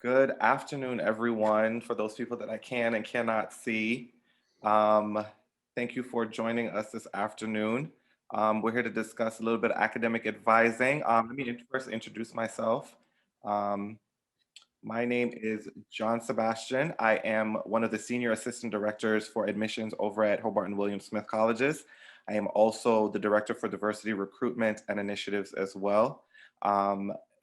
Good afternoon, everyone. For those people that I can and cannot see, um, thank you for joining us this afternoon. We're here to discuss a little bit of academic advising. Let me first introduce myself. Um, my name is John Sebastian. I am one of the senior assistant directors for admissions over at Hobart and William Smith Colleges. I am also the director for diversity recruitment and initiatives as well.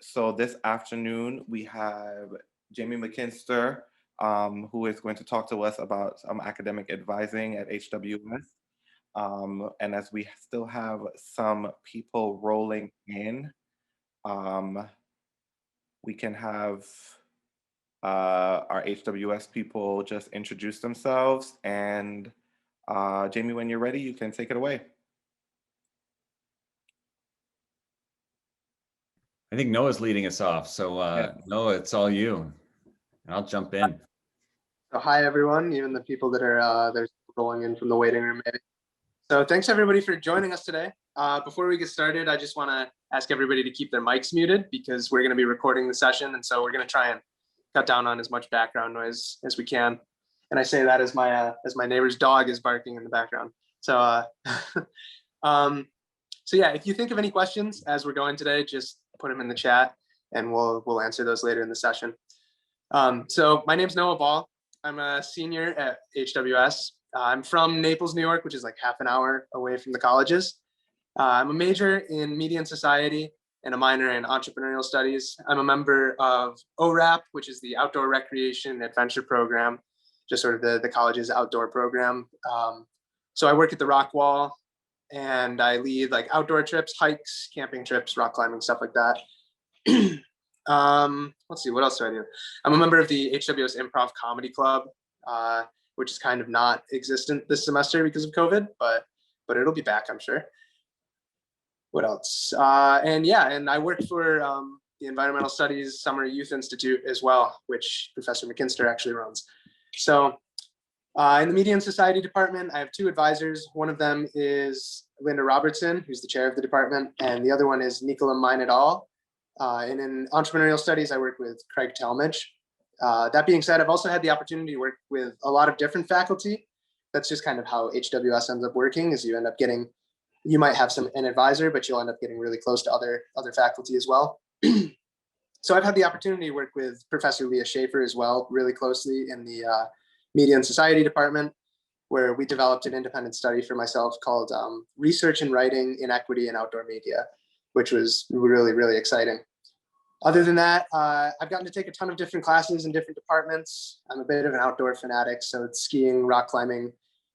So this afternoon we have Jamie MaKinster, who is going to talk to us about academic advising at HWS. And as we still have some people rolling in, um, we can have our HWS people just introduce themselves. And Jamie, when you're ready, you can take it away. I think Noah's leading us off. So Noah, it's all you. And I'll jump in. So hi, everyone, even the people that are they're rolling in from the waiting room, maybe. So thanks, everybody, for joining us today. Before we get started, I just want to ask everybody to keep their mics muted because we're going to be recording the session. And so we're going to try and cut down on as much background noise as we can. And I say that as my neighbor's dog is barking in the background. So, so yeah, if you think of any questions as we're going today, just put them in the chat and we'll answer those later in the session. So my name's Noah Ball. I'm a senior at HWS. I'm from Naples, New York, which is like half an hour away from the colleges. I'm a major in media and society and a minor in entrepreneurial studies. I'm a member of ORAP, which is the Outdoor Recreation and Adventure Program, just sort of the college's outdoor program. So I work at the Rock Wall and I lead like outdoor trips, hikes, camping trips, rock climbing, stuff like that. Let's see, what else do I do? I'm a member of the HWS Improv Comedy Club, which is kind of not existent this semester because of COVID, but it'll be back, I'm sure. What else? And I work for the Environmental Studies Summer Youth Institute as well, which Professor MaKinster actually runs. So in the Media and Society department, I have two advisors. One of them is Linda Robertson, who's the chair of the department, and the other one is Nicola Mine et al. And in entrepreneurial studies, I work with Craig Talmadge. That being said, I've also had the opportunity to work with a lot of different faculty. That's just kind of how HWS ends up working, is you end up getting, you might have an advisor, but you'll end up getting really close to other faculty as well. So I've had the opportunity to work with Professor Leah Schaefer as well, really closely in the Media and Society department, where we developed an independent study for myself called Research and Writing, Inequity in Outdoor Media, which was really, really exciting. Other than that, I've gotten to take a ton of different classes in different departments. I'm a bit of an outdoor fanatic, so it's skiing, rock climbing,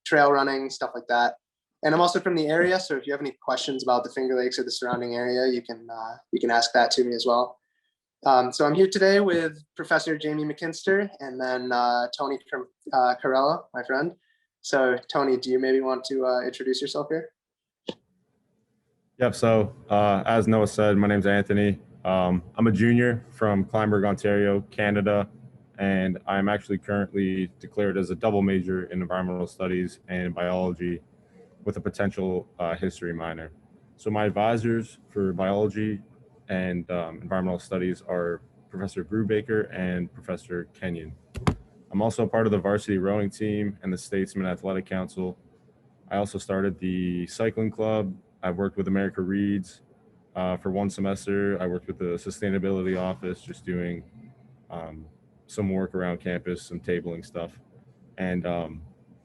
trail running, stuff like that. And I'm also from the area, so if you have any questions about the Finger Lakes or the surrounding area, you can ask that to me as well. So I'm here today with Professor Jamie MaKinster and then Tony Carella, my friend. So Tony, do you maybe want to introduce yourself here? Yep. So as Noah said, my name's Anthony. I'm a junior from Kleinburg, Ontario, Canada, and I'm actually currently declared as a double major in environmental studies and biology with a potential history minor. So my advisors for biology and environmental studies are Professor Brubaker and Professor Kenyon. I'm also a part of the varsity rowing team and the Statesman Athletic Council. I also started the cycling club. I've worked with America Reads for one semester. I worked with the sustainability office, just doing some work around campus, some tabling stuff. And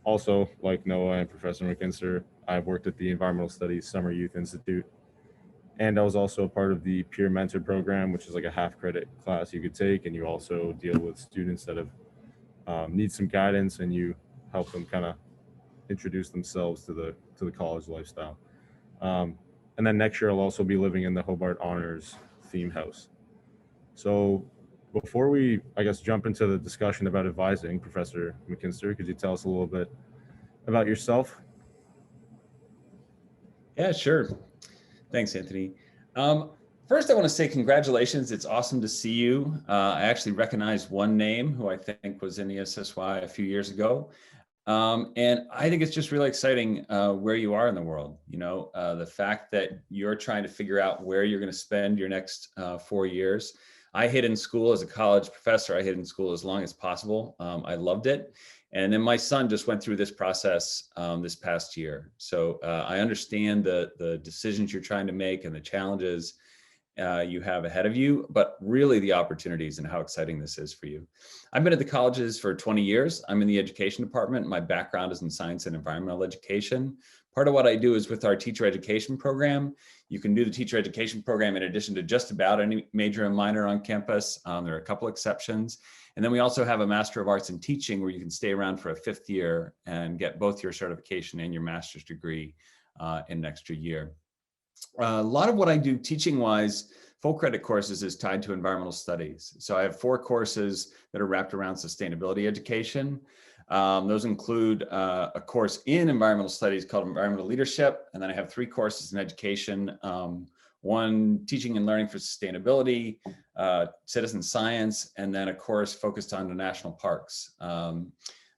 also, like Noah and Professor MaKinster, I've worked at the Environmental Studies Summer Youth Institute. And I was also a part of the Peer Mentor Program, which is like a half credit class you could take. And you also deal with students that have need some guidance, and you help them kind of introduce themselves to the college lifestyle. And then next year I'll also be living in the Hobart Honors theme house. So before we, I guess, jump into the discussion about advising, Professor MaKinster, could you tell us a little bit about yourself? Yeah, sure. Thanks, Anthony. First, I want to say congratulations. It's awesome to see you. I actually recognized one name who I think was in the SSY a few years ago. And I think it's just really exciting where you are in the world. You know, the fact that you're trying to figure out where you're going to spend your next 4 years. I hid in school as a college professor. I hid in school as long as possible. I loved it. And then my son just went through this process this past year. So I understand the decisions you're trying to make and the challenges you have ahead of you, but really the opportunities and how exciting this is for you. I've been at the colleges for 20 years. I'm in the education department. My background is in science and environmental education. Part of what I do is with our teacher education program. You can do the teacher education program in addition to just about any major and minor on campus. There are a couple exceptions. And then we also have a Master of Arts in Teaching where you can stay around for a 5th year and get both your certification and your master's degree in an extra year. A lot of what I do teaching wise, full credit courses, is tied to environmental studies. So I have 4 courses that are wrapped around sustainability education. Those include a course in environmental studies called Environmental Leadership. And then I have 3 courses in education, one teaching and learning for sustainability, citizen science, and then a course focused on the national parks.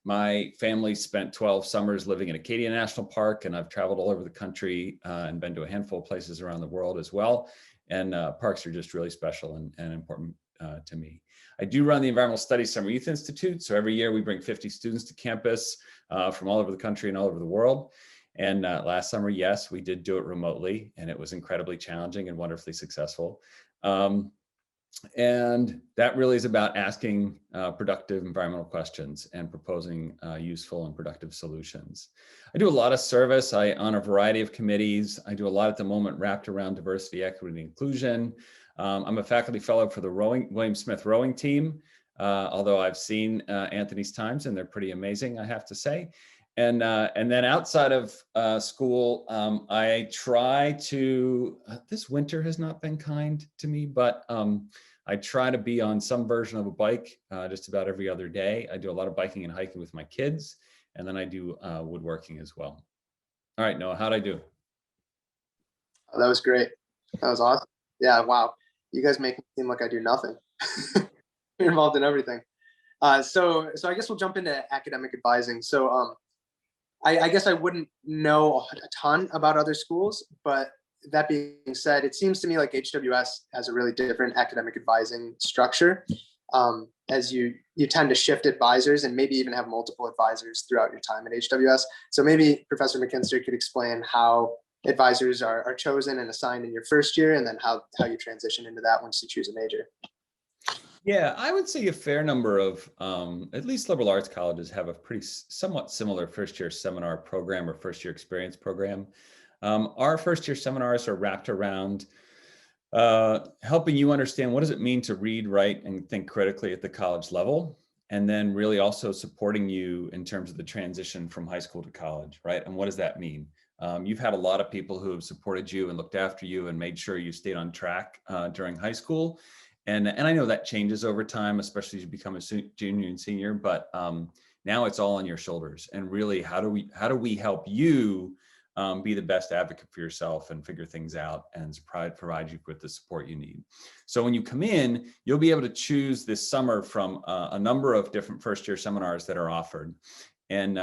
My family spent 12 summers living in Acadia National Park, and I've traveled all over the country and been to a handful of places around the world as well. And parks are just really special and important to me. I do run the Environmental Studies Summer Youth Institute. So every year we bring 50 students to campus from all over the country and all over the world. And last summer, yes, we did do it remotely, and it was incredibly challenging and wonderfully successful. And that really is about asking productive environmental questions and proposing useful and productive solutions. I do a lot of service. I on a variety of committees. I do a lot at the moment wrapped around diversity, equity, and inclusion. I'm a faculty fellow for the William Smith rowing team, although I've seen Anthony's times and they're pretty amazing, I have to say. And then outside of school, I try to, this winter has not been kind to me, but I try to be on some version of a bike just about every other day. I do a lot of biking and hiking with my kids, and then I do woodworking as well. All right, Noah, how'd I do? Oh, that was great. That was awesome. Yeah, wow. You guys make me seem like I do nothing. You're involved in everything. So I guess we'll jump into academic advising. So I guess I wouldn't know a ton about other schools, but that being said, it seems to me like HWS has a really different academic advising structure, as you tend to shift advisors and maybe even have multiple advisors throughout your time at HWS. So maybe Professor MaKinster could explain how advisors are chosen and assigned in your first year, and then how you transition into that once you choose a major. Yeah, I would say a fair number of, at least liberal arts colleges have a pretty somewhat similar first year seminar program or first year experience program. Our first year seminars are wrapped around helping you understand what does it mean to read, write, and think critically at the college level, and then really also supporting you in terms of the transition from high school to college, right? And what does that mean? You've had a lot of people who have supported you and looked after you and made sure you stayed on track during high school. And I know that changes over time, especially as you become a junior and senior, but now it's all on your shoulders. And really, how do we help you be the best advocate for yourself and figure things out and provide you with the support you need? So when you come in, you'll be able to choose this summer from a number of different first year seminars that are offered. And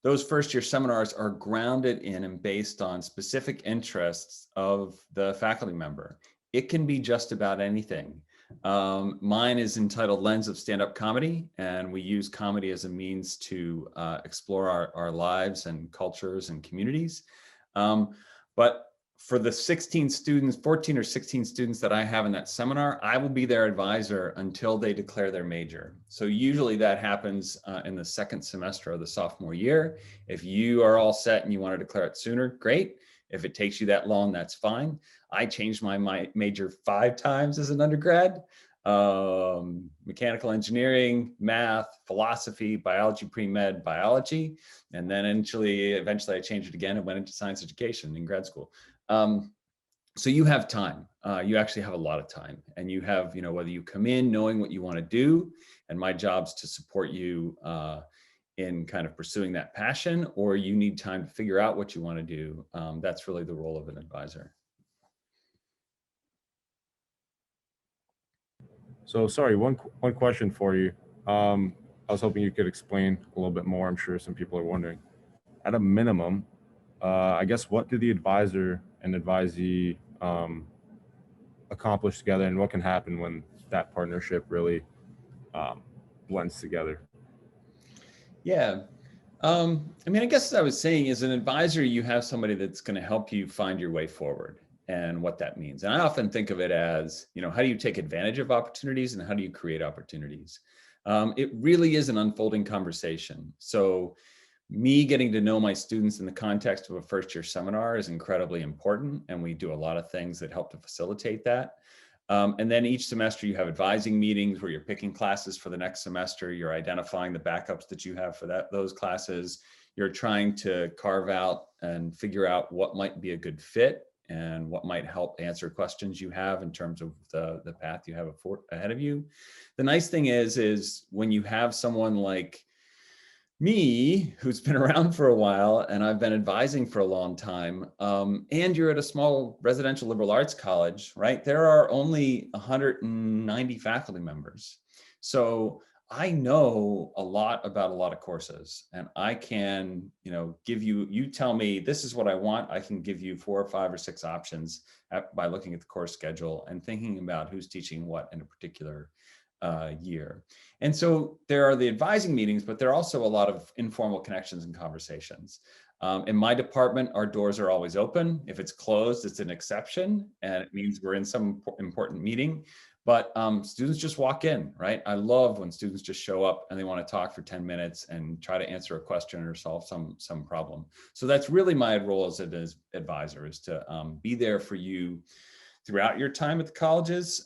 those first year seminars are grounded in and based on specific interests of the faculty member. It can be just about anything. Mine is entitled Lens of Stand-Up Comedy, and we use comedy as a means to explore our lives and cultures and communities. But for the 14 or 16 students that I have in that seminar, I will be their advisor until they declare their major. So usually that happens in the second semester of the sophomore year. If you are all set and you want to declare it sooner, great. If it takes you that long, that's fine. I changed my major 5 times as an undergrad: mechanical engineering, math, philosophy, biology, pre-med, biology. And then eventually I changed it again and went into science education in grad school. So you have time. You actually have a lot of time, and you have, whether you come in knowing what you want to do, and my job's to support you in kind of pursuing that passion, or you need time to figure out what you want to do. That's really the role of an advisor. So sorry, one question for you. I was hoping you could explain a little bit more. I'm sure some people are wondering. At a minimum, I guess, what do the advisor and advisee accomplish together and what can happen when that partnership really blends together. Yeah. I mean, I guess what I was saying is, an advisor, you have somebody that's going to help you find your way forward and what that means. And I often think of it as, you know, how do you take advantage of opportunities and how do you create opportunities? It really is an unfolding conversation. So me getting to know my students in the context of a first year seminar is incredibly important. And we do a lot of things that help to facilitate that. And then each semester you have advising meetings where you're picking classes for the next semester. You're identifying the backups that you have for those classes. You're trying to carve out and figure out what might be a good fit and what might help answer questions you have in terms of the path you have ahead of you. The nice thing is when you have someone like me, who's been around for a while, and I've been advising for a long time, and you're at a small residential liberal arts college, right? There are only 190 faculty members. So I know a lot about a lot of courses, and I can, you know, give you, you tell me this is what I want, I can give you 4 or 5 or 6 options by looking at the course schedule and thinking about who's teaching what in a particular year. And so there are the advising meetings, but there are also a lot of informal connections and conversations. In my department, our doors are always open. If it's closed, it's an exception, and it means we're in some important meeting. But students just walk in, right? I love when students just show up and they want to talk for 10 minutes and try to answer a question or solve some problem. So that's really my role as an advisor, is to be there for you throughout your time at the colleges,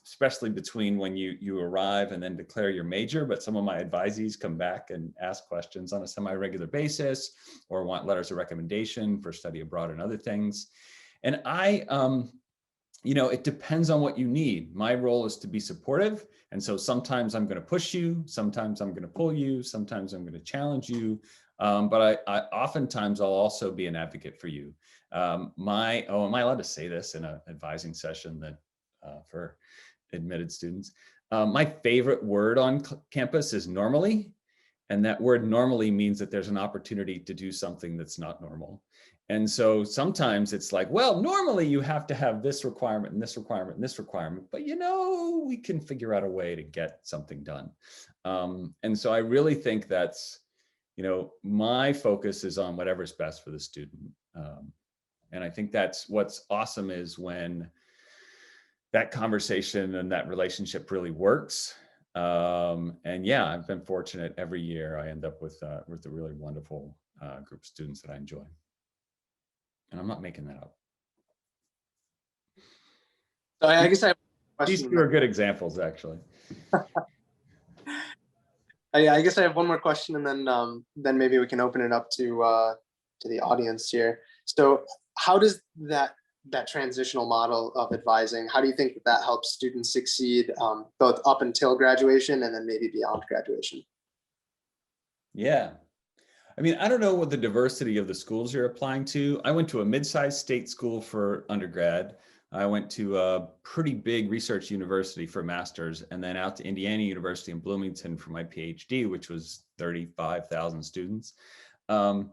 especially between when you arrive and then declare your major. But some of my advisees come back and ask questions on a semi-regular basis or want letters of recommendation for study abroad and other things. And you know, it depends on what you need. My role is to be supportive. And so sometimes I'm going to push you, sometimes I'm going to pull you, sometimes I'm going to challenge you. But I oftentimes I'll also be an advocate for you. Am I allowed to say this in an advising session that for admitted students? My favorite word on campus is normally. And that word normally means that there's an opportunity to do something that's not normal. And so sometimes it's like, well, normally you have to have this requirement and this requirement and this requirement, but you know, we can figure out a way to get something done. And so I really think that's, you know, my focus is on whatever's best for the student. And I think that's what's awesome, is when that conversation and that relationship really works. And yeah, I've been fortunate every year. I end up with a really wonderful group of students that I enjoy. And I'm not making that up. So I guess I have a These question. two are good examples, actually. I guess I have one more question, and then maybe we can open it up to the audience here. So how does that transitional model of advising, how do you think that helps students succeed, both up until graduation and then maybe beyond graduation? Yeah. I mean, I don't know what the diversity of the schools you're applying to. I went to a mid-sized state school for undergrad. I went to a pretty big research university for master's, and then out to Indiana University in Bloomington for my PhD, which was 35,000 students. And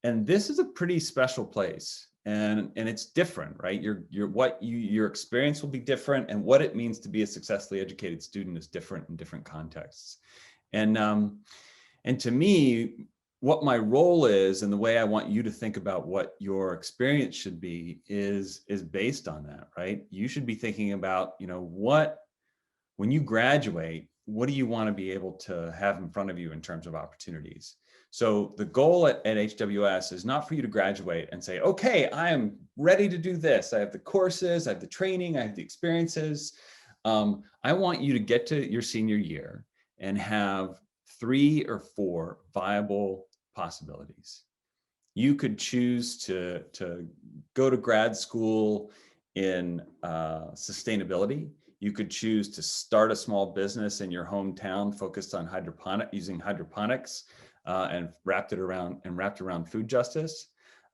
this is a pretty special place, and it's different, right? Your experience will be different, and what it means to be a successfully educated student is different in different contexts. And to me, what my role is and the way I want you to think about what your experience should be is based on that, right? You should be thinking about, you know, when you graduate, what do you want to be able to have in front of you in terms of opportunities? So the goal at HWS is not for you to graduate and say, okay, I am ready to do this. I have the courses, I have the training, I have the experiences. I want you to get to your senior year and have 3 or 4 viable possibilities. You could choose to go to grad school in sustainability. You could choose to start a small business in your hometown focused on using hydroponics and wrapped around food justice.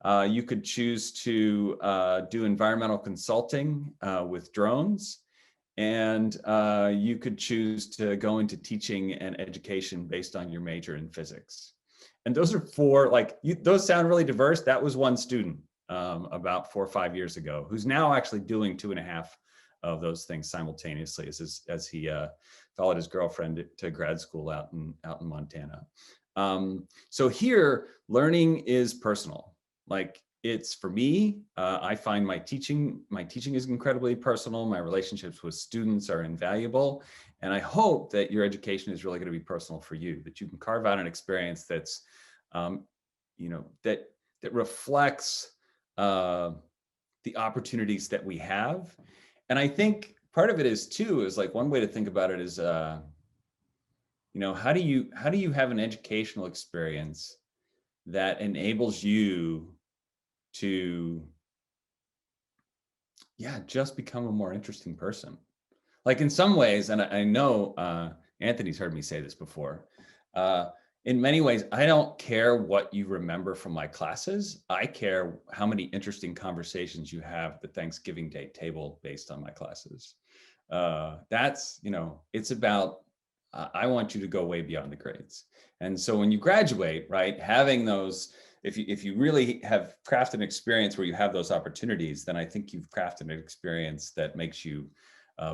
You could choose to do environmental consulting with drones. And you could choose to go into teaching and education based on your major in physics. And those are 4, those sound really diverse. That was one student about 4 or 5 years ago, who's now actually doing 2.5 of those things simultaneously as he followed his girlfriend to grad school out in Montana. So here, learning is personal. Like, it's for me, I find my teaching is incredibly personal. My relationships with students are invaluable. And I hope that your education is really going to be personal for you, that you can carve out an experience that's, that reflects the opportunities that we have. And I think part of it is like, one way to think about it is, how do you have an educational experience that enables you to, just become a more interesting person? Like, in some ways, and I know Anthony's heard me say this before, in many ways, I don't care what you remember from my classes. I care how many interesting conversations you have at the Thanksgiving Day table based on my classes. That's, it's about, I want you to go way beyond the grades. And so when you graduate, right, having those, if you really have crafted an experience where you have those opportunities, then I think you've crafted an experience that makes you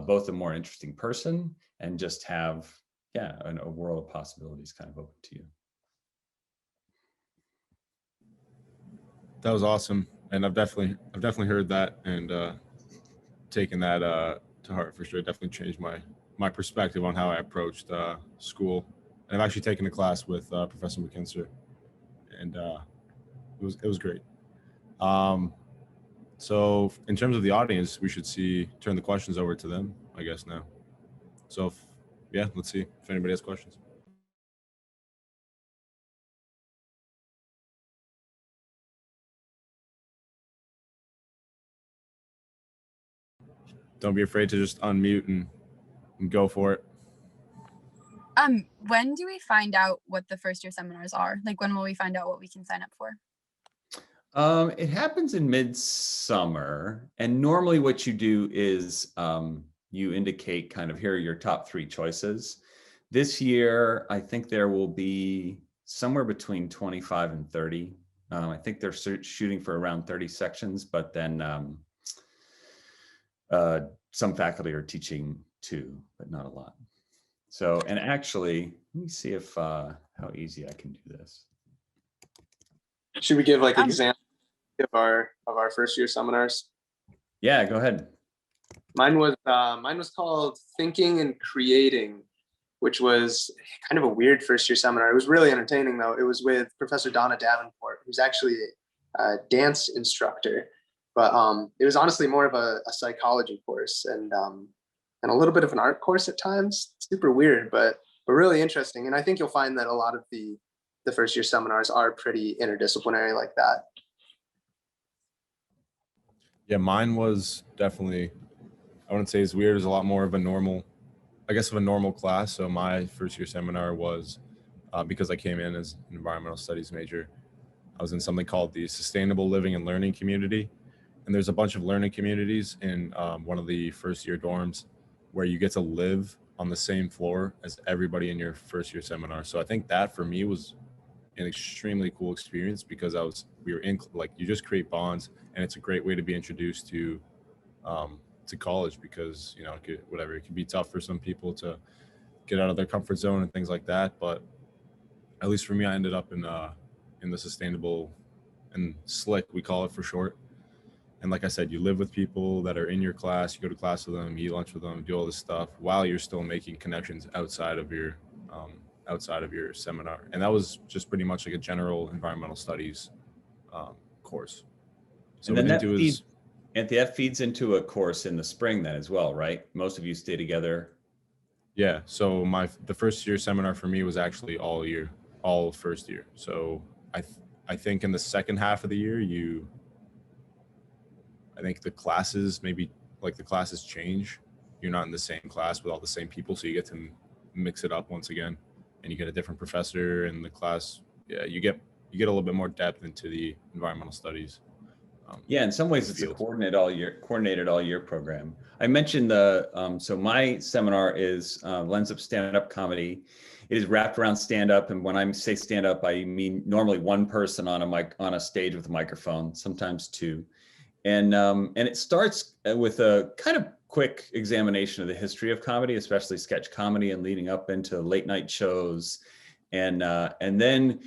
both a more interesting person and just have, a world of possibilities kind of open to you. That was awesome, and I've definitely heard that and taken that to heart for sure. It definitely changed my perspective on how I approached school. And I've actually taken a class with Professor MaKinster, and it was great. So in terms of the audience, we should turn the questions over to them, I guess, now. So let's see if anybody has questions. Don't be afraid to just unmute and go for it. When do we find out what the first year seminars are? Like, when will we find out what we can sign up for? It happens in midsummer, and normally what you do is you indicate kind of, here are your top 3 choices. This year, I think there will be somewhere between 25 and 30. I think they're shooting for around 30 sections, but then some faculty are teaching 2, but not a lot. So, and actually, let me see if how easy I can do this. Should we give like examples of our first year seminars? Yeah, go ahead. Mine was called Thinking and Creating, which was kind of a weird first year seminar. It was really entertaining though. It was with Professor Donna Davenport, who's actually a dance instructor, but it was honestly more of a psychology course and a little bit of an art course at times. Super weird, but really interesting. And I think you'll find that a lot of the first year seminars are pretty interdisciplinary like that. Yeah, mine was definitely, I wouldn't say it's weird. It was a lot more of a normal class. So my first year seminar was, because I came in as an environmental studies major, I was in something called the Sustainable Living and Learning Community. And there's a bunch of learning communities in one of the first year dorms where you get to live on the same floor as everybody in your first year seminar. So I think that for me was an extremely cool experience because we were in, like, you just create bonds, and it's a great way to be introduced to college because, it can be tough for some people to get out of their comfort zone and things like that. But at least for me, I ended up in the sustainable and SLIC, we call it for short. And like I said, you live with people that are in your class, you go to class with them, you eat lunch with them, do all this stuff while you're still making connections outside of your seminar. And that was just pretty much like a general environmental studies course. So and then that feeds into a course in the spring then as well, right? Most of you stay together. Yeah. So the first year seminar for me was actually all first year. So I think in the second half of the year, I think the classes change. You're not in the same class with all the same people. So you get to mix it up once again, and you get a different professor in the class. Yeah, you get a little bit more depth into the environmental studies. Yeah, in some ways it's a coordinated all year program. I mentioned so my seminar is Lens Up Stand-Up Comedy. It is wrapped around stand-up, and when I say stand-up, I mean normally one person on a stage with a microphone, sometimes 2. And it starts with a kind of quick examination of the history of comedy, especially sketch comedy, and leading up into late night shows, and then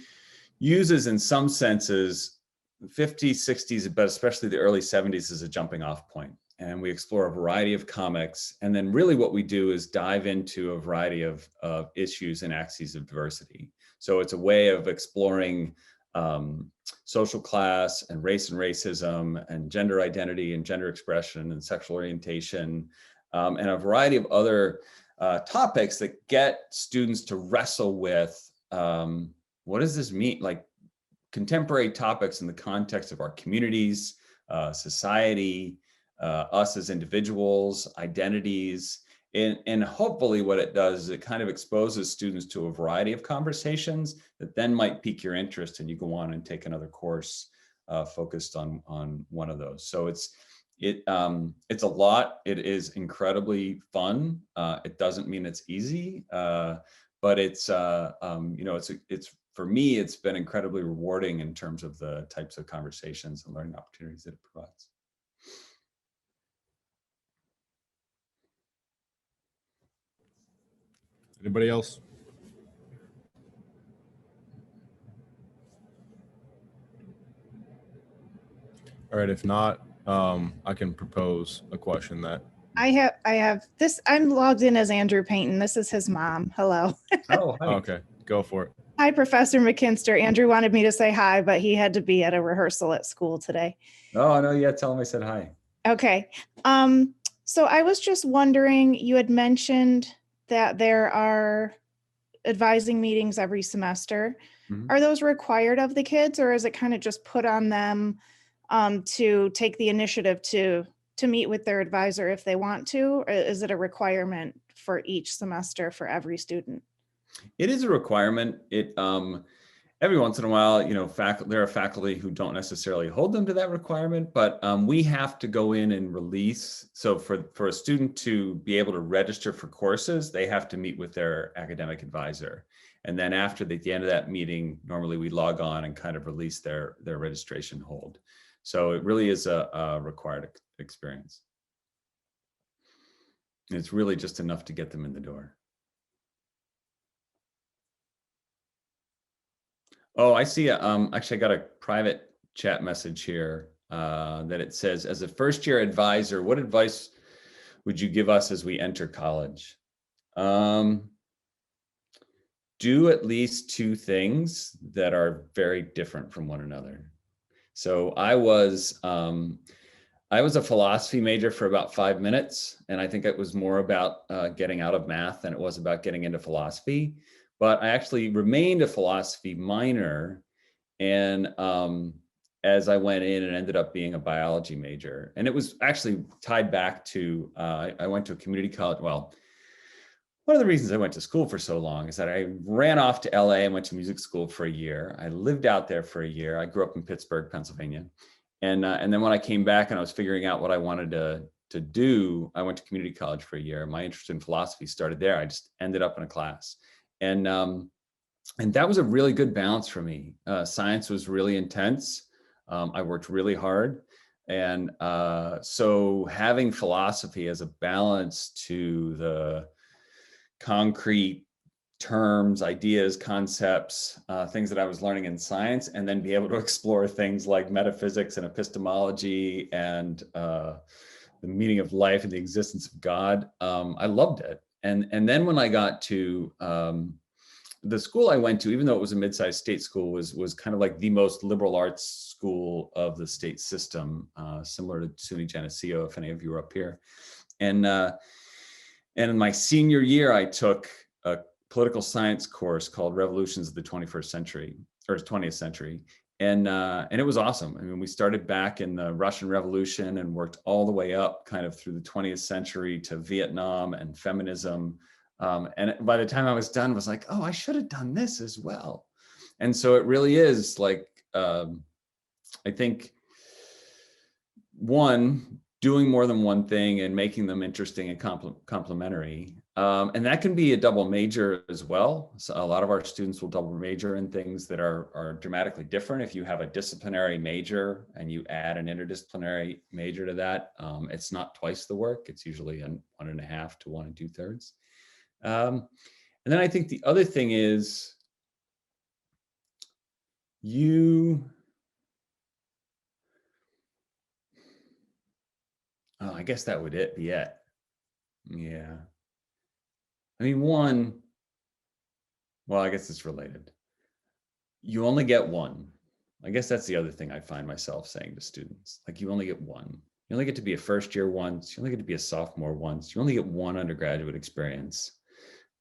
uses in some senses 50s, 60s, but especially the early 70s as a jumping off point. And we explore a variety of comics. And then really what we do is dive into a variety of issues and axes of diversity. So it's a way of exploring social class and race and racism and gender identity and gender expression and sexual orientation, and a variety of other topics that get students to wrestle with what does this mean? Like contemporary topics in the context of our communities, society, us as individuals, identities. And hopefully what it does is it kind of exposes students to a variety of conversations that then might pique your interest, and you go on and take another course focused on one of those. So it's a lot. It is incredibly fun. It doesn't mean it's easy, but it's it's for me, it's been incredibly rewarding in terms of the types of conversations and learning opportunities that it provides. Anybody else? All right, if not, I can propose a question that. I have this. I'm logged in as Andrew Payton. This is his mom. Hello. Oh, hi. Okay, go for it. Hi, Professor McKinster. Andrew wanted me to say hi, but he had to be at a rehearsal at school today. Oh, no, yeah, tell him I said hi. Okay. So I was just wondering, you had mentioned that there are advising meetings every semester. Mhm. Are those required of the kids, or is it kind of just put on them to take the initiative to meet with their advisor if they want to, or is it a requirement for each semester for every student? It is a requirement. Every once in a while, there are faculty who don't necessarily hold them to that requirement, but we have to go in and release. So for a student to be able to register for courses, they have to meet with their academic advisor. And then after at the end of that meeting, normally we log on and kind of release their registration hold. So it really is a required experience. And it's really just enough to get them in the door. Oh, I see. Actually, I got a private chat message here that it says, as a first year advisor, what advice would you give us as we enter college? Do at least two things that are very different from one another. So I was a philosophy major for about 5 minutes, and I think it was more about getting out of math than it was about getting into philosophy. But I actually remained a philosophy minor, and as I went in and ended up being a biology major. And it was actually tied back to, I went to a community college. Well, one of the reasons I went to school for so long is that I ran off to LA and went to music school for a year. I lived out there for a year. I grew up in Pittsburgh, Pennsylvania. And then when I came back and I was figuring out what I wanted to do, I went to community college for a year. My interest in philosophy started there. I just ended up in a class. And that was a really good balance for me. Science was really intense. I worked really hard. And so having philosophy as a balance to the concrete terms, ideas, concepts, things that I was learning in science, and then be able to explore things like metaphysics and epistemology and the meaning of life and the existence of God. I loved it. And then when I got to the school I went to, even though it was a mid-sized state school, was kind of like the most liberal arts school of the state system, similar to SUNY Geneseo, if any of you are up here. And in my senior year, I took a political science course called Revolutions of the 21st Century, or 20th Century. And it was awesome. I mean, we started back in the Russian Revolution and worked all the way up kind of through the 20th century to Vietnam and feminism. And by the time I was done, I was like, oh, I should have done this as well. And so it really is like, I think, one, doing more than one thing and making them interesting and complementary. And that can be a double major as well. So a lot of our students will double major in things that are dramatically different. If you have a disciplinary major and you add an interdisciplinary major to that, it's not twice the work. It's usually 1.5 to 1 2/3. And then I think the other thing is I guess that would be it. Yeah. I mean, well, I guess it's related. You only get one. I guess that's the other thing I find myself saying to students. Like, you only get one. You only get to be a first year once. You only get to be a sophomore once. You only get one undergraduate experience.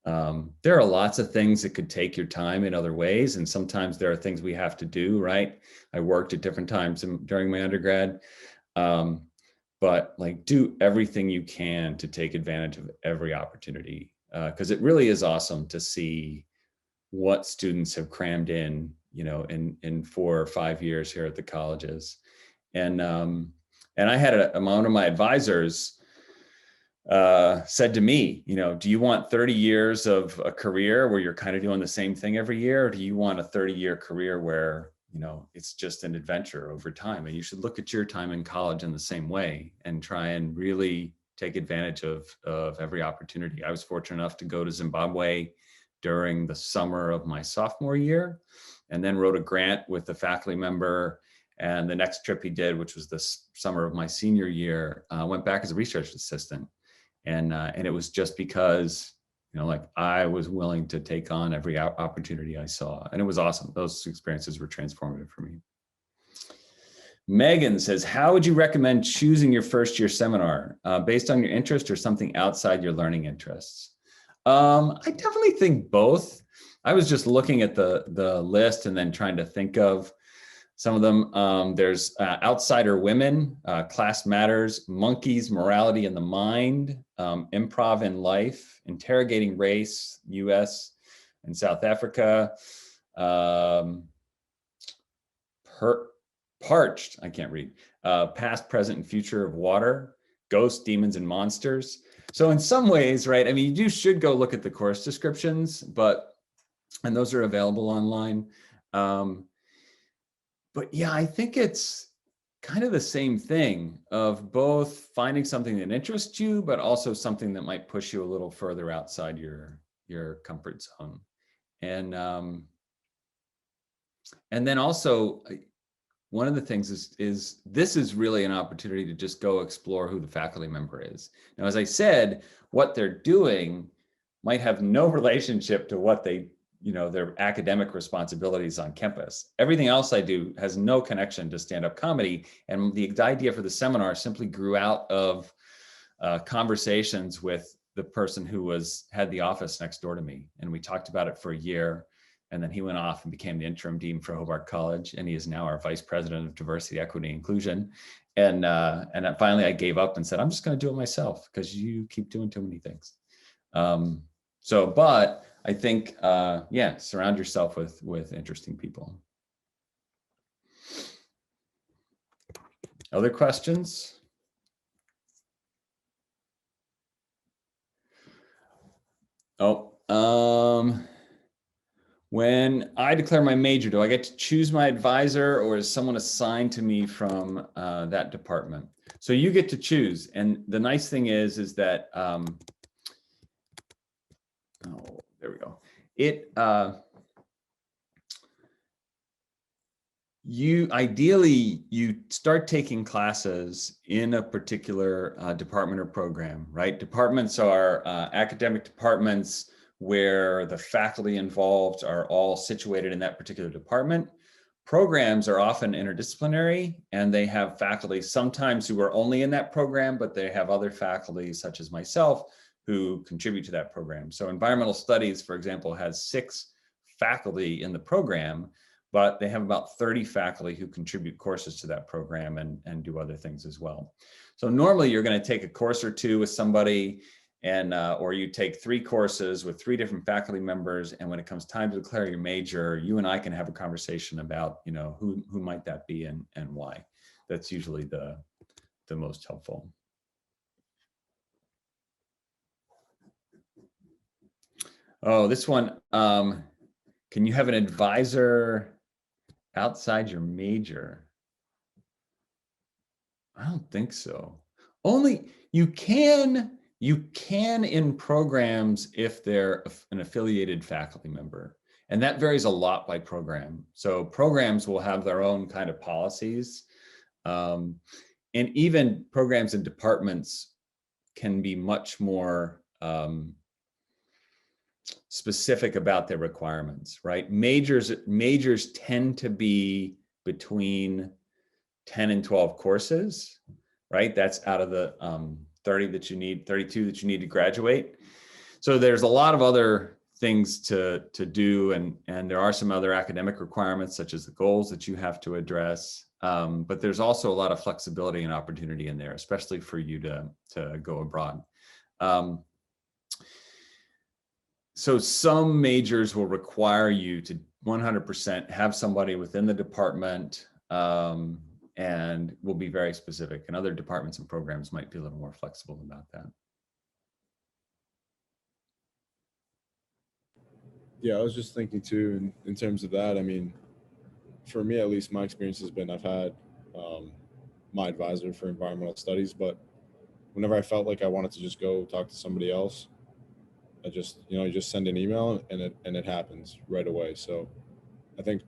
There are lots of things that could take your time in other ways. And sometimes there are things we have to do, right? I worked at different times during my undergrad. But like, do everything you can to take advantage of every opportunity, because it really is awesome to see what students have crammed in, in 4 or 5 years here at the colleges. And I had one of my advisors said to me, do you want 30 years of a career where you're kind of doing the same thing every year? Or do you want a 30-year career where it's just an adventure over time? And you should look at your time in college in the same way and try and really take advantage of every opportunity. I was fortunate enough to go to Zimbabwe during the summer of my sophomore year, and then wrote a grant with a faculty member. And the next trip he did, which was the summer of my senior year, went back as a research assistant. And it was just because I was willing to take on every opportunity I saw. And it was awesome. Those experiences were transformative for me. Megan says, how would you recommend choosing your first year seminar? Based on your interest or something outside your learning interests? I definitely think both. I was just looking at the list and then trying to think of some of them. There's Outsider Women, Class Matters, Monkeys, Morality in the Mind, Improv in Life, Interrogating Race, US and South Africa, Parched, I can't read, Past, Present, and Future of Water, Ghosts, Demons, and Monsters. So in some ways, right, I mean, you should go look at the course descriptions, and those are available online. But yeah, I think it's kind of the same thing of both finding something that interests you, but also something that might push you a little further outside your comfort zone. And then also, one of the things is this is really an opportunity to just go explore who the faculty member is. Now, as I said, what they're doing might have no relationship to what their academic responsibilities on campus. Everything else I do has no connection to stand-up comedy. And the idea for the seminar simply grew out of conversations with the person who had the office next door to me. And we talked about it for a year. And then he went off and became the interim dean for Hobart College. And he is now our vice president of diversity, equity, and inclusion. And finally I gave up and said, I'm just going to do it myself because you keep doing too many things. But I think, surround yourself with interesting people. Other questions? When I declare my major, do I get to choose my advisor or is someone assigned to me from that department? So you get to choose. And the nice thing is that, there we go. You start taking classes in a particular department or program, right? Departments are academic departments where the faculty involved are all situated in that particular department. Programs are often interdisciplinary and they have faculty sometimes who are only in that program, but they have other faculty such as myself who contribute to that program. So environmental studies, for example, has 6 faculty in the program, but they have about 30 faculty who contribute courses to that program and do other things as well. So normally you're going to take a course or 2 with somebody or you take 3 courses with 3 different faculty members. And when it comes time to declare your major, you and I can have a conversation about, who might that be and why. That's usually the the most helpful. Oh, this one, can you have an advisor outside your major? I don't think so. Only you can in programs if they're an affiliated faculty member. And that varies a lot by program. So programs will have their own kind of policies. And even programs and departments can be much more specific about their requirements, right? Majors tend to be between 10 and 12 courses, right? That's out of the 32 that you need to graduate. So there's a lot of other things to do, and there are some other academic requirements such as the goals that you have to address. But there's also a lot of flexibility and opportunity in there, especially for you to go abroad. So some majors will require you to 100% have somebody within the department, and will be very specific. And other departments and programs might be a little more flexible about that. Yeah, I was just thinking too, in terms of that. I mean, for me at least, my experience has been I've had my advisor for environmental studies, but whenever I felt like I wanted to just go talk to somebody else, I just, you just send an email and it happens right away. So I think,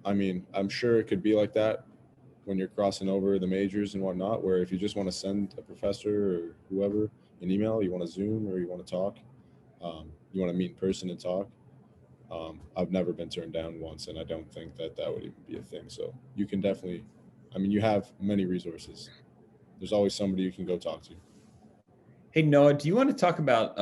I mean, I'm sure it could be like that when you're crossing over the majors and whatnot, where if you just want to send a professor or whoever an email, you want to Zoom or you want to talk, you want to meet in person and talk. I've never been turned down once, and I don't think that would even be a thing. So you can definitely, I mean, you have many resources. There's always somebody you can go talk to. Hey, Noah, do you want to talk about,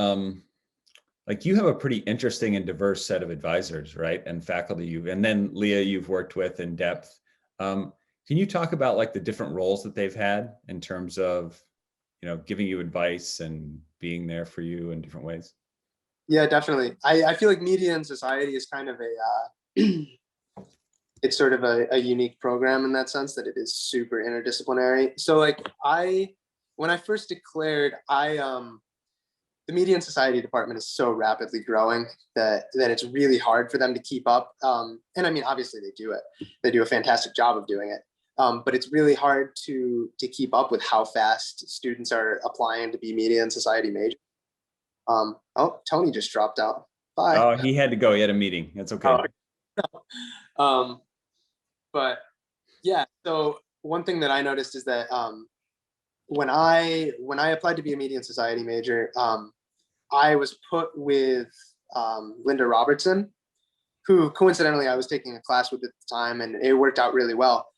like you have a pretty interesting and diverse set of advisors, right? And faculty and then Leah, you've worked with in depth. Can you talk about like the different roles that they've had in terms of, giving you advice and being there for you in different ways? Yeah, definitely. I feel like media and society is kind of it's sort of a unique program in that sense that it is super interdisciplinary. So like when I first declared, the media and society department is so rapidly growing that it's really hard for them to keep up. And I mean, obviously they do it. They do a fantastic job of doing it. But it's really hard to keep up with how fast students are applying to be media and society majors. Oh, Tony just dropped out. Bye. Oh, he had to go. He had a meeting. That's okay. But yeah, so one thing that I noticed is that when I applied to be a media and society major, I was put with Linda Robertson, who coincidentally I was taking a class with at the time, and it worked out really well.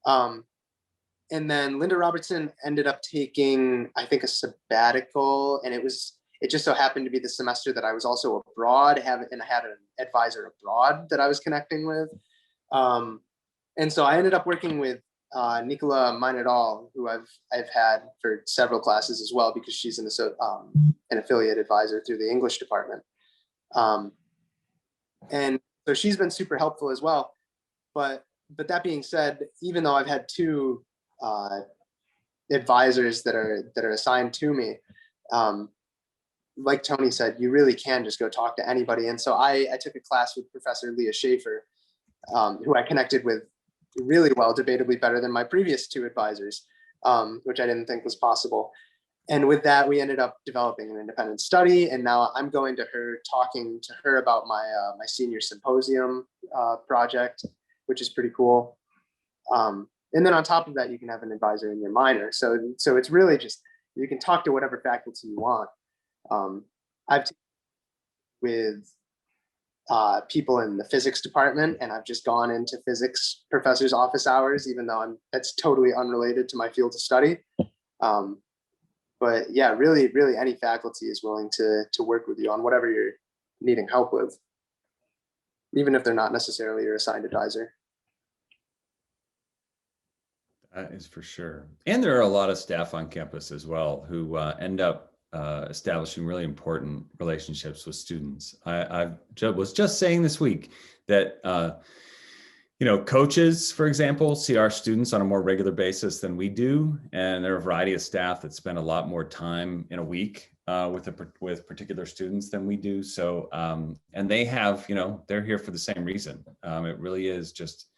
And then Linda Robertson ended up taking, I think, a sabbatical, and it just so happened to be the semester that I was also abroad, and I had an advisor abroad that I was connecting with. And so I ended up working with Nicola Mainadal, who I've had for several classes as well, because she's an affiliate advisor through the English department. And so she's been super helpful as well. But that being said, even though I've had two advisors that are assigned to me, like Tony said, you really can just go talk to anybody. And so I took a class with Professor Leah Schaefer, who I connected with really well, debatably better than my previous two advisors, which I didn't think was possible. And with that, we ended up developing an independent study. And now I'm going to her, talking to her about my senior symposium project, which is pretty cool. And then on top of that, you can have an advisor in your minor. So it's really just, you can talk to whatever faculty you want. I've with people in the physics department, and I've just gone into physics professors' office hours, even though that's totally unrelated to my field of study. But yeah, really any faculty is willing to work with you on whatever you're needing help with, even if they're not necessarily your assigned advisor. That is for sure. And there are a lot of staff on campus as well who end up establishing really important relationships with students. I was just saying this week that, Coaches, for example, see our students on a more regular basis than we do. And there are a variety of staff that spend a lot more time in a week with particular students than we do. So, and they have, they're here for the same reason. It really is just,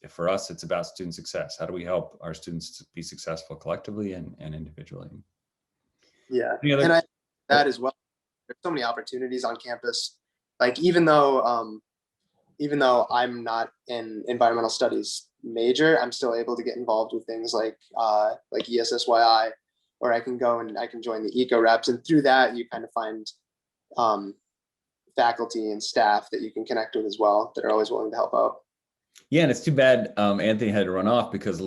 for us, it's about student success. How do we help our students be successful collectively and individually? Yeah, and that as well. There's so many opportunities on campus. Like even though I'm not an environmental studies major, I'm still able to get involved with things like ESSYI, or I can go and I can join the eco reps, and through that you kind of find faculty and staff that you can connect with as well that are always willing to help out. Yeah, and it's too bad Anthony had to run off, because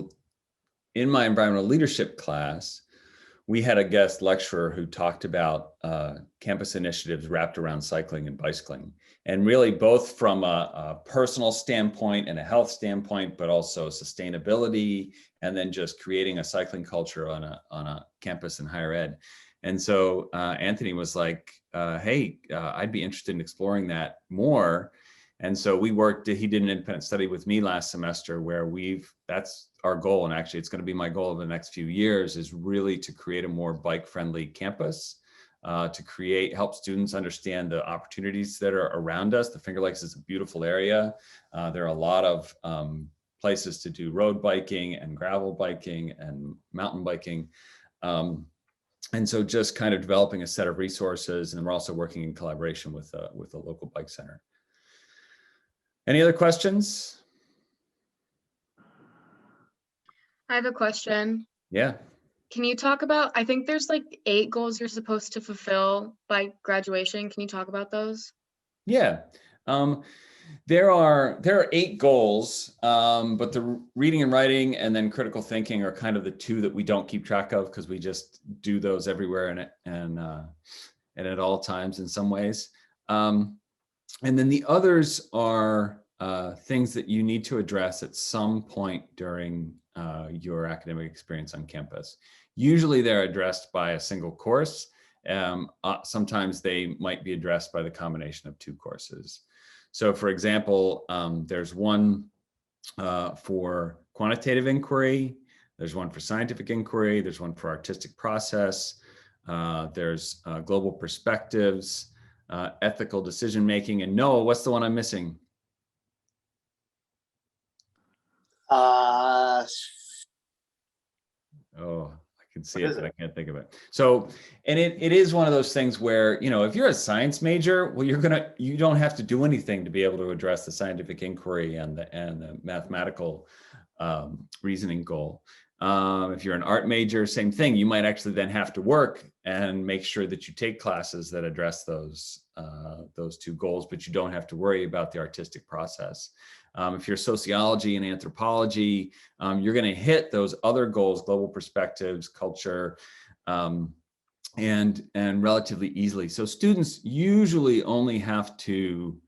in my environmental leadership class, we had a guest lecturer who talked about campus initiatives wrapped around cycling and bicycling, and really both from a personal standpoint and a health standpoint, but also sustainability, and then just creating a cycling culture on a campus in higher ed. And so Anthony was like, hey, I'd be interested in exploring that more. And so he did an independent study with me last semester where that's our goal. And actually it's going to be my goal over the next few years, is really to create a more bike friendly campus, to help students understand the opportunities that are around us. The Finger Lakes is a beautiful area. There are a lot of places to do road biking and gravel biking and mountain biking. And so just kind of developing a set of resources, and we're also working in collaboration with a local bike center. Any other questions? I have a question. Yeah. Can you talk about, I think there's like 8 goals you're supposed to fulfill by graduation. Can you talk about those? Yeah. There are 8 goals, but the reading and writing and then critical thinking are kind of the 2 that we don't keep track of, because we just do those everywhere and at all times in some ways. And then the others are things that you need to address at some point during your academic experience on campus. Usually they're addressed by a single course. Sometimes they might be addressed by the combination of 2 courses. So for example, there's one for quantitative inquiry, there's one for scientific inquiry, there's one for artistic process, there's global perspectives, ethical decision making, and Noah, what's the one I'm missing? Oh, I can see it, but I can't think of it. So, and it is one of those things where, if you're a science major, well, you don't have to do anything to be able to address the scientific inquiry and the mathematical reasoning goal. If you're an art major, same thing. You might actually then have to work and make sure that you take classes that address those 2 goals, but you don't have to worry about the artistic process. If you're sociology and anthropology, you're going to hit those other goals, global perspectives, culture, and relatively easily. So students usually only have to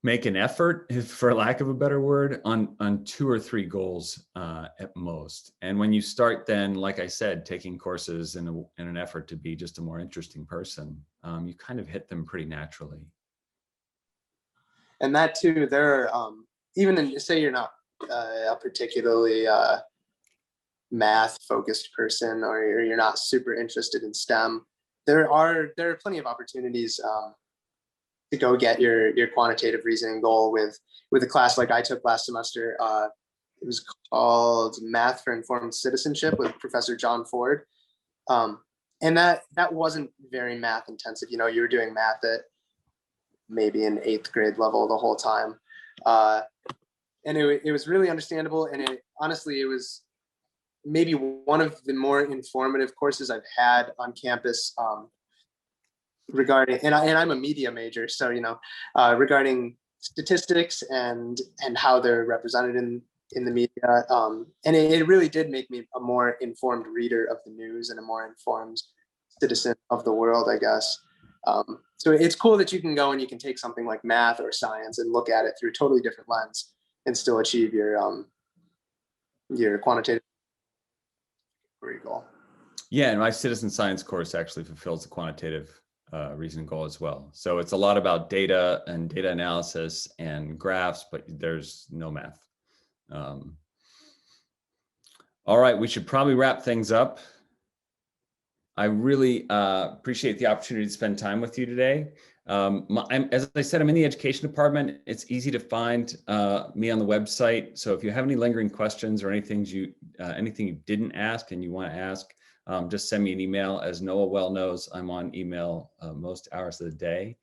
make an effort, for lack of a better word, on 2 or 3 goals at most. And when you start then, like I said, taking courses in an effort to be just a more interesting person, you kind of hit them pretty naturally. And that too, there are, say you're not a particularly math focused person, or you're not super interested in STEM, there are plenty of opportunities to go get your quantitative reasoning goal with a class like I took last semester. It was called Math for Informed Citizenship with Professor John Ford. And that wasn't very math intensive. You were doing math at maybe an 8th grade level the whole time. And it was really understandable. And it was maybe one of the more informative courses I've had on campus regarding, and I'm a media major. So, regarding statistics and how they're represented in the media. And it really did make me a more informed reader of the news and a more informed citizen of the world, I guess. So it's cool that you can go and you can take something like math or science and look at it through a totally different lens and still achieve your quantitative goal. Yeah, and my citizen science course actually fulfills the quantitative reason goal as well. So it's a lot about data and data analysis and graphs, but there's no math. All right, we should probably wrap things up. I really appreciate the opportunity to spend time with you today. As I said, I'm in the education department. It's easy to find me on the website. So if you have any lingering questions or anything you didn't ask and you want to ask, just send me an email. As Noah well knows, I'm on email most hours of the day,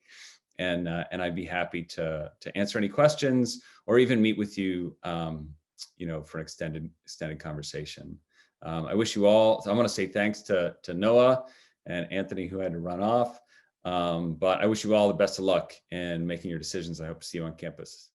and I'd be happy to answer any questions or even meet with you, for an extended conversation. I wish you all. I want to say thanks to Noah and Anthony, who had to run off. But I wish you all the best of luck in making your decisions. I hope to see you on campus.